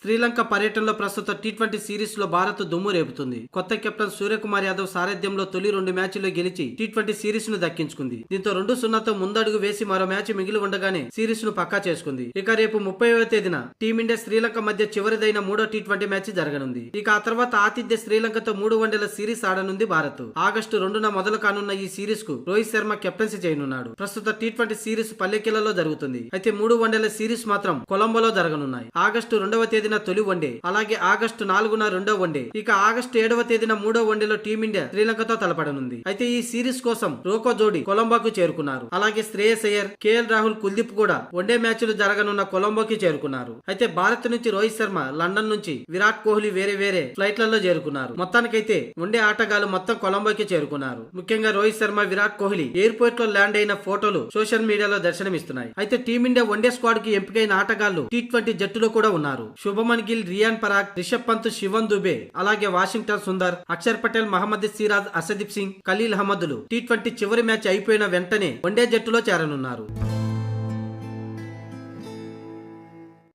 శ్రీలంక పర్యటనలో ప్రస్తుత T20 series లో భారత్ దుమ్ము రేపుతుంది. కొత్త కెప్టెన్ సూర్యకుమార్ యాదవ్ సారథ్యంలో తొలి 2 మ్యాచ్ల్లో గెలిచి టీ20 సిరీస్ ను దక్కించుకుంది. దీంతో 2-0తో ముందడుగు వేసి మరో మ్యాచ్ మిగిలి ఉండగానే సిరీస్ ను పక్కా చేసుకుంది. ఇక రేపు 30వ తేదీన టీమిండియా శ్రీలంక మధ్య చివరిదైన 3వ టీ20 మ్యాచ్ జరగనుంది. ఇక ఆ తర్వాత ఆతిథ్య శ్రీలంకతో 3 వన్డేల సిరీస్ ఆడనుంది భారత్. ఆగస్టు 2న మొదలు కానున్న ఈ సిరీస్ కు రోహిత్ శర్మ కెప్టెన్సీ చేయనున్నాడు. ప్రస్తుత టీ20 సిరీస్ పల్లెకిలలో జరుగుతుంది. అయితే 3 వన్డేల సిరీస్ మాత్రం కొలంబోలో జరగనున్నాయి. ఆగస్టు 2వ తేదీన తొలి వన్డే, అలాగే ఆగస్టు 4న రెండో వన్డే, ఇక ఆగస్టు 7వ తేదీన 3వ వన్డేలో టీమిండియా శ్రీలంకతో తలపడనుంది. అయితే ఈ సిరీస్ కోసం రోకో జోడీ కొలంబోకు చేరుకున్నారు. అలాగే శ్రేయస్ అయ్యర్, కేఎల్ రాహుల్, కుల్దీప్ కూడా వన్డే మ్యాచ్లు జరగనున్న కొలంబోకి చేరుకున్నారు. అయితే భారత్ నుంచి రోహిత్ శర్మ, లండన్ నుంచి విరాట్ కోహ్లీ వేరే ఫ్లైట్లలో చేరుకున్నారు. మొత్తానికైతే వన్డే ఆటగాళ్లు మొత్తం కొలంబోకి చేరుకున్నారు. ముఖ్యంగా రోహిత్ శర్మ, విరాట్ కోహ్లీ ఎయిర్పోర్ట్ లో ల్యాండ్ అయిన ఫోటోలు సోషల్ మీడియాలో దర్శనమిస్తున్నాయి. అయితే టీమిండియా వన్డే స్క్వాడ్ కి ఎంపికైన ఆటగాళ్లు టీ20 జట్టులో కూడా ఉన్నారు. శుభమన్ గిల్, రియాన్ పరాగ్, రిషబ్ పంత్, శివన్ దుబే, అలాగే వాషింగ్టన్ సుందర్, అక్షర్ పటేల్, మహమ్మద్ సిరాజ్, అర్షదీప్ సింగ్, ఖలీల్ అహ్మద్లు టీ20 చివరి మ్యాచ్ అయిపోయిన వెంటనే వన్డే జట్టులో చేరనున్నారు.